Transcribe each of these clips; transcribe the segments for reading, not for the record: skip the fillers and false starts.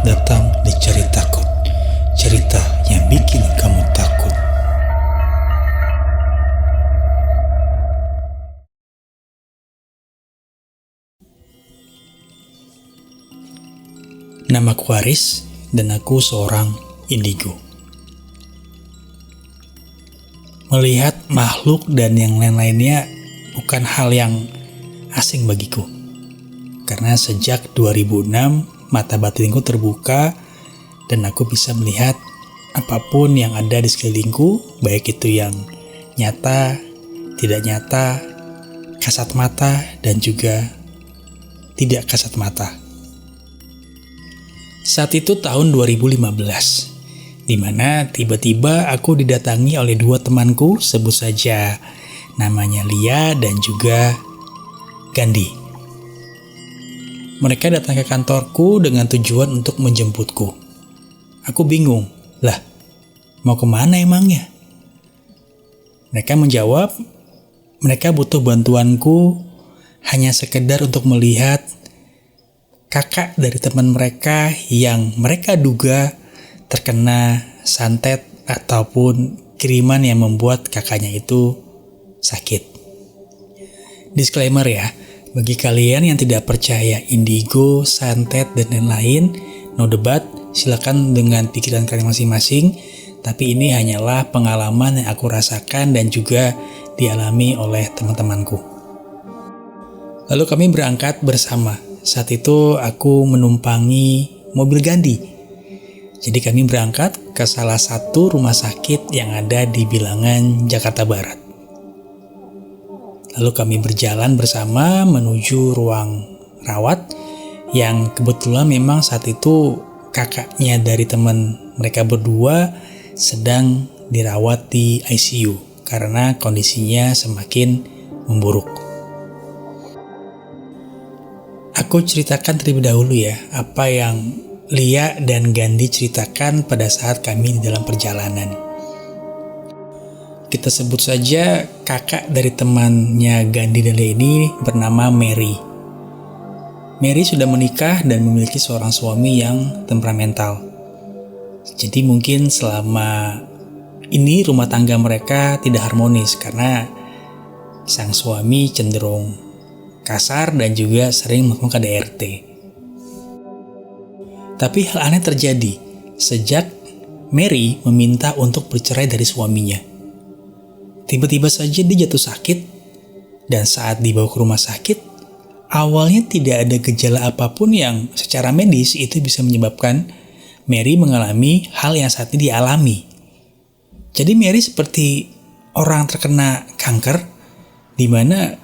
Selamat datang di Ceritaku, cerita yang bikin kamu takut. Namaku Aris dan aku seorang indigo. Melihat makhluk dan yang lain-lainnya bukan hal yang asing bagiku. Karena sejak 2006 mata batinku terbuka dan aku bisa melihat apapun yang ada di sekelilingku, baik itu yang nyata, tidak nyata, kasat mata dan juga tidak kasat mata. Saat itu tahun 2015, di mana tiba-tiba aku didatangi oleh dua temanku, sebut saja namanya Lia dan juga Gandhi. Mereka datang ke kantorku dengan tujuan untuk menjemputku. Aku bingung, lah mau kemana emangnya? Mereka menjawab, mereka butuh bantuanku hanya sekedar untuk melihat kakak dari teman mereka yang mereka duga terkena santet ataupun kiriman yang membuat kakaknya itu sakit. Disclaimer ya, bagi kalian yang tidak percaya indigo, santet, dan lain-lain, no debat, silakan dengan pikiran kalian masing-masing, tapi ini hanyalah pengalaman yang aku rasakan dan juga dialami oleh teman-temanku. Lalu kami berangkat bersama. Saat itu aku menumpangi mobil Gandhi. Jadi kami berangkat ke salah satu rumah sakit yang ada di Bilangan, Jakarta Barat. Lalu kami berjalan bersama menuju ruang rawat yang kebetulan memang saat itu kakaknya dari teman mereka berdua sedang dirawat di ICU karena kondisinya semakin memburuk. Aku ceritakan terlebih dahulu ya apa yang Lia dan Gandhi ceritakan pada saat kami di dalam perjalanan. Kita sebut saja kakak dari temannya Gandhi dan Lia ini bernama Mary. Mary sudah menikah dan memiliki seorang suami yang temperamental. Jadi mungkin selama ini rumah tangga mereka tidak harmonis karena sang suami cenderung kasar dan juga sering melakukan KDRT. Tapi hal aneh terjadi sejak Mary meminta untuk bercerai dari suaminya. Tiba-tiba saja dia jatuh sakit dan saat dibawa ke rumah sakit, awalnya tidak ada gejala apapun yang secara medis itu bisa menyebabkan Mary mengalami hal yang saat ini dialami. Jadi Mary seperti orang terkena kanker di mana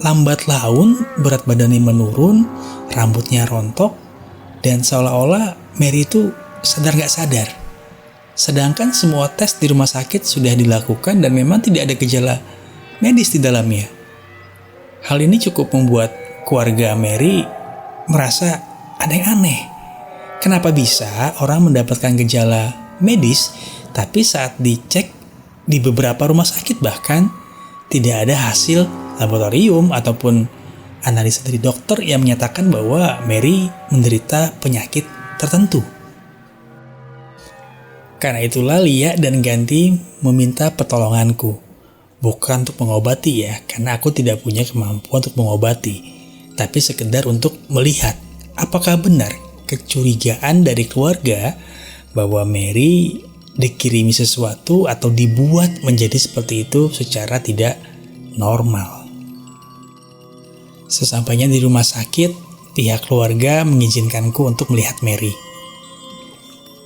lambat laun berat badannya menurun, rambutnya rontok, dan seolah-olah Mary itu sadar gak sadar. Sedangkan semua tes di rumah sakit sudah dilakukan dan memang tidak ada gejala medis di dalamnya. Hal ini cukup membuat keluarga Mary merasa ada yang aneh. Kenapa bisa orang mendapatkan gejala medis, tapi saat dicek di beberapa rumah sakit bahkan tidak ada hasil laboratorium ataupun analisa dari dokter yang menyatakan bahwa Mary menderita penyakit tertentu. Karena itulah Lia dan Gandhi meminta pertolonganku. Bukan untuk mengobati ya, karena aku tidak punya kemampuan untuk mengobati. Tapi sekedar untuk melihat apakah benar kecurigaan dari keluarga bahwa Mary dikirimi sesuatu atau dibuat menjadi seperti itu secara tidak normal. Sesampainya di rumah sakit, pihak keluarga mengizinkanku untuk melihat Mary.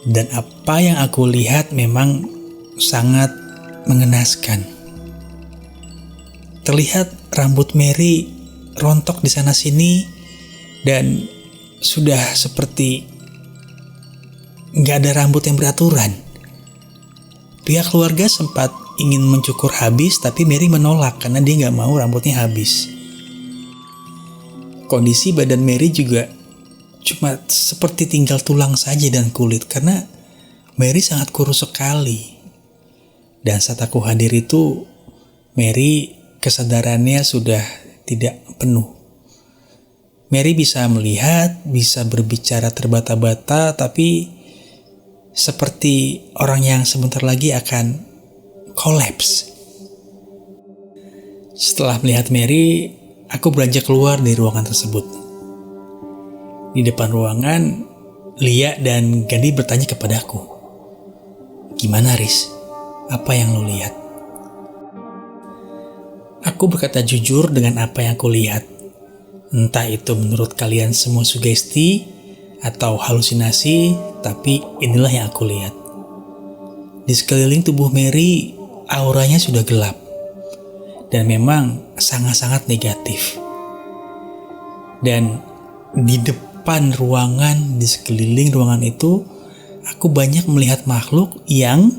Dan apa yang aku lihat memang sangat mengenaskan. Terlihat rambut Mary rontok di sana sini dan sudah seperti nggak ada rambut yang beraturan. Pihak keluarga sempat ingin mencukur habis tapi Mary menolak karena dia nggak mau rambutnya habis. Kondisi badan Mary juga cuma seperti tinggal tulang saja dan kulit karena Mary sangat kurus sekali. Dan saat aku hadir itu, Mary kesadarannya sudah tidak penuh. Mary bisa melihat, bisa berbicara terbata-bata, tapi seperti orang yang sebentar lagi akan kolaps. Setelah melihat Mary, aku beranjak keluar dari ruangan tersebut. Di depan ruangan, Lia dan Gandhi bertanya kepadaku, "Gimana, Riz? Apa yang lo lihat?" Aku berkata jujur dengan apa yang aku lihat. Entah itu menurut kalian semua sugesti atau halusinasi, tapi inilah yang aku lihat. Di sekeliling tubuh Mary, auranya sudah gelap. Dan memang sangat-sangat negatif. Dan di depan ruangan, di sekeliling ruangan itu, aku banyak melihat makhluk yang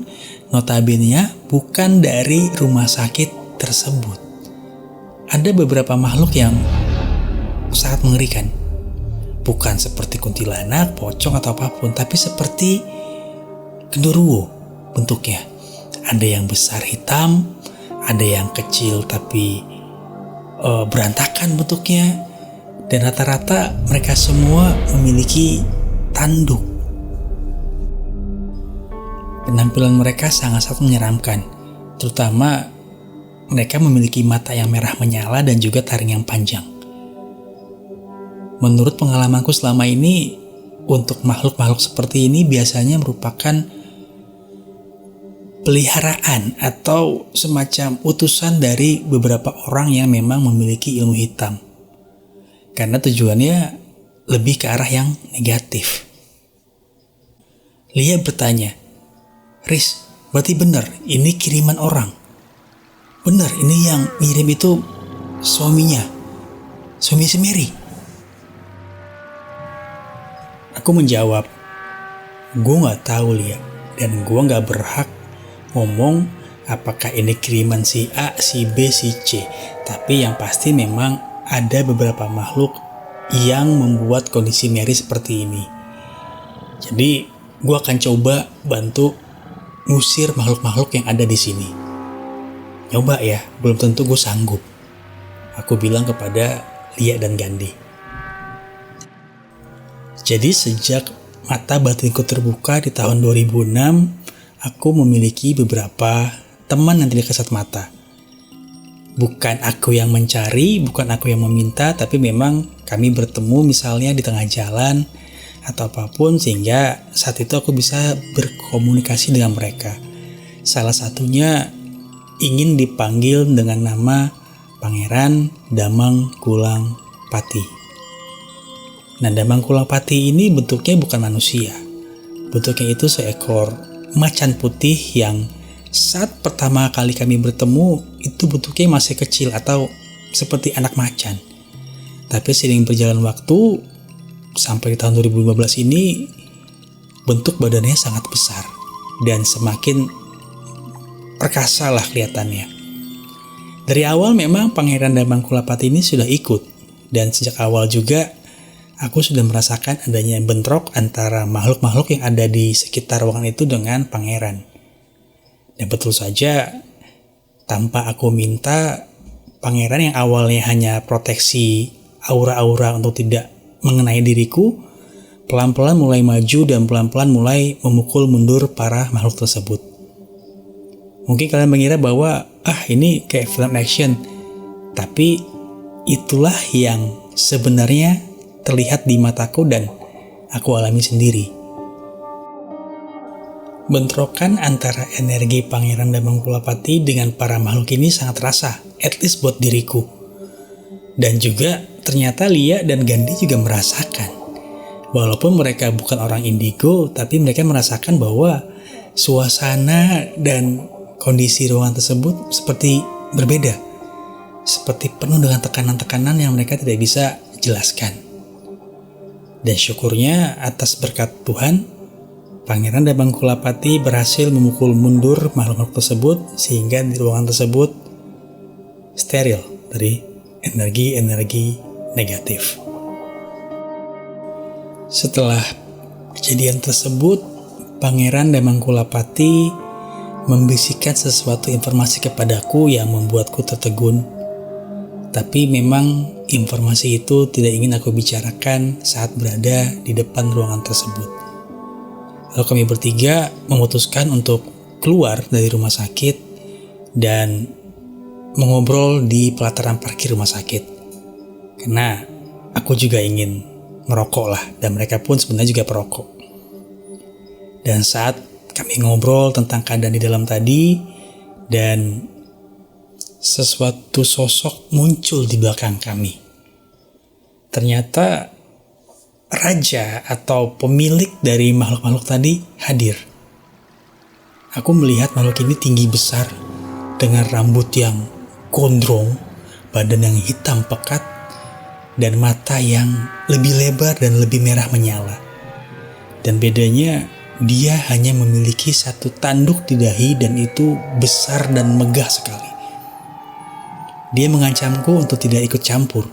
notabene bukan dari rumah sakit tersebut. Ada beberapa makhluk yang sangat mengerikan. Bukan seperti kuntilanak, pocong atau apapun, tapi seperti genderuwo bentuknya. Ada yang besar hitam, ada yang kecil tapi berantakan bentuknya, dan rata-rata mereka semua memiliki tanduk. Penampilan mereka sangat-sangat menyeramkan, terutama mereka memiliki mata yang merah menyala dan juga taring yang panjang. Menurut pengalamanku selama ini, untuk makhluk-makhluk seperti ini biasanya merupakan peliharaan atau semacam utusan dari beberapa orang yang memang memiliki ilmu hitam. Karena tujuannya lebih ke arah yang negatif. Lia bertanya, "Riz, berarti benar ini kiriman orang? Benar ini yang ngirim itu suaminya si Mary?" Aku menjawab, "Gue gak tahu, Lia, dan gue gak berhak ngomong apakah ini kiriman si A, si B, si C. Tapi yang pasti memang ada beberapa makhluk yang membuat kondisi Mary seperti ini. Jadi gue akan coba bantu ngusir makhluk-makhluk yang ada di sini. Coba ya, belum tentu gue sanggup," aku bilang kepada Lia dan Gandhi. Jadi sejak mata batinku terbuka di tahun 2006, aku memiliki beberapa teman yang tidak kasat mata. Bukan aku yang mencari, bukan aku yang meminta, tapi memang kami bertemu misalnya di tengah jalan atau apapun, sehingga saat itu aku bisa berkomunikasi dengan mereka. Salah satunya ingin dipanggil dengan nama Pangeran Damang Kulang Pati. Nah, Damang Kulang Pati ini bentuknya bukan manusia. Bentuknya itu seekor macan putih yang saat pertama kali kami bertemu itu bentuknya masih kecil atau seperti anak macan. Tapi seiring berjalan waktu sampai di tahun 2015 ini, bentuk badannya sangat besar dan semakin perkasa lah kelihatannya. Dari awal memang Pangeran Damang Kulang Pati ini sudah ikut, dan sejak awal juga aku sudah merasakan adanya bentrok antara makhluk-makhluk yang ada di sekitar ruangan itu dengan pangeran. Dan betul saja, tanpa aku minta, pangeran yang awalnya hanya proteksi aura-aura untuk tidak mengenai diriku, pelan-pelan mulai maju dan pelan-pelan mulai memukul mundur para makhluk tersebut. Mungkin kalian mengira bahwa, ini kayak film action. Tapi itulah yang sebenarnya terlihat di mataku dan aku alami sendiri. Bentrokan antara energi Pangeran Damang Kulang Pati dengan para makhluk ini sangat terasa, at least buat diriku. Dan juga ternyata Lia dan Gandhi juga merasakan. Walaupun mereka bukan orang indigo, tapi mereka merasakan bahwa suasana dan kondisi ruangan tersebut seperti berbeda. Seperti penuh dengan tekanan-tekanan yang mereka tidak bisa jelaskan. Dan syukurnya atas berkat Tuhan, Pangeran Damang Kulang Pati berhasil memukul mundur makhluk tersebut sehingga di ruangan tersebut steril dari energi-energi negatif. Setelah kejadian tersebut, Pangeran Damang Kulang Pati membisikkan sesuatu informasi kepadaku yang membuatku tertegun. Tapi memang informasi itu tidak ingin aku bicarakan saat berada di depan ruangan tersebut. Lalu kami bertiga memutuskan untuk keluar dari rumah sakit dan mengobrol di pelataran parkir rumah sakit. Karena aku juga ingin merokok lah, dan mereka pun sebenarnya juga perokok. Dan saat kami ngobrol tentang keadaan di dalam tadi, dan sesuatu sosok muncul di belakang kami. Ternyata raja atau pemilik dari makhluk-makhluk tadi hadir. Aku melihat makhluk ini tinggi besar dengan rambut yang gondrong, badan yang hitam pekat, dan mata yang lebih lebar dan lebih merah menyala. Dan bedanya, dia hanya memiliki satu tanduk di dahi dan itu besar dan megah sekali. Dia mengancamku untuk tidak ikut campur.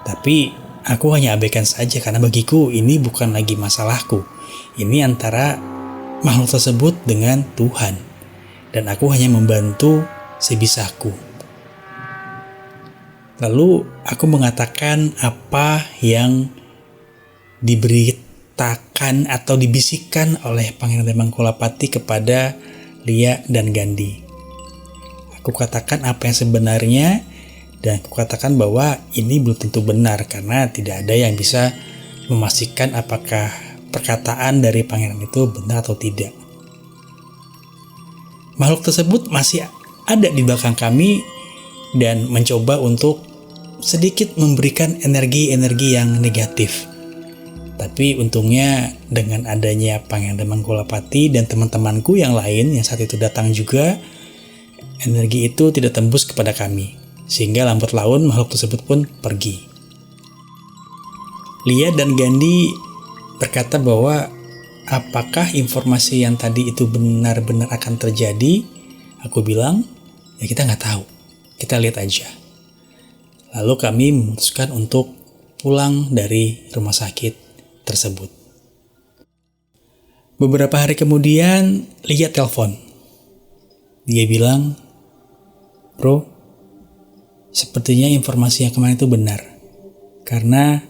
Tapi aku hanya abaikan saja karena bagiku ini bukan lagi masalahku. Ini antara makhluk tersebut dengan Tuhan. Dan aku hanya membantu sebisaku. Lalu aku mengatakan apa yang diberitakan atau dibisikkan oleh Pangeran Damangkulapati kepada Lia dan Gandhi. Aku katakan apa yang sebenarnya, dan aku katakan bahwa ini belum tentu benar karena tidak ada yang bisa memastikan apakah perkataan dari pangeran itu benar atau tidak. Makhluk tersebut masih ada di belakang kami dan mencoba untuk sedikit memberikan energi-energi yang negatif. Tapi untungnya dengan adanya Pangeran Damangkulapati dan teman-temanku yang lain yang saat itu datang juga, energi itu tidak tembus kepada kami, sehingga lambat laun makhluk tersebut pun pergi. Lia dan Gandhi berkata bahwa apakah informasi yang tadi itu benar-benar akan terjadi? Aku bilang, ya kita nggak tahu, kita lihat aja. Lalu kami memutuskan untuk pulang dari rumah sakit tersebut. Beberapa hari kemudian, Lia telepon. Dia bilang, "Bro, sepertinya informasi yang kemarin itu benar. Karena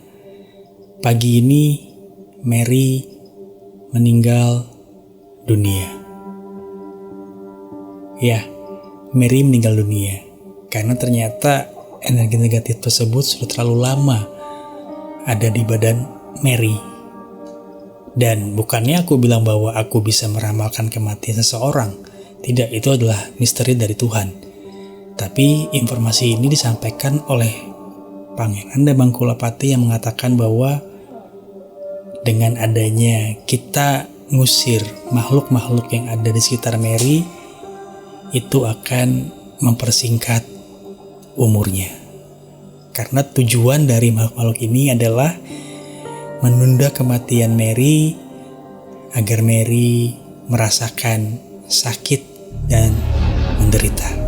pagi ini Mary meninggal dunia." Ya, Mary meninggal dunia. Karena ternyata energi negatif tersebut sudah terlalu lama ada di badan Mary. Dan bukannya aku bilang bahwa aku bisa meramalkan kematian seseorang. Tidak, itu adalah misteri dari Tuhan. Tapi informasi ini disampaikan oleh Pangeran Damangkulapati yang mengatakan bahwa dengan adanya kita ngusir makhluk-makhluk yang ada di sekitar Mary, itu akan mempersingkat umurnya. Karena tujuan dari makhluk-makhluk ini adalah menunda kematian Mary agar Mary merasakan sakit dan menderita.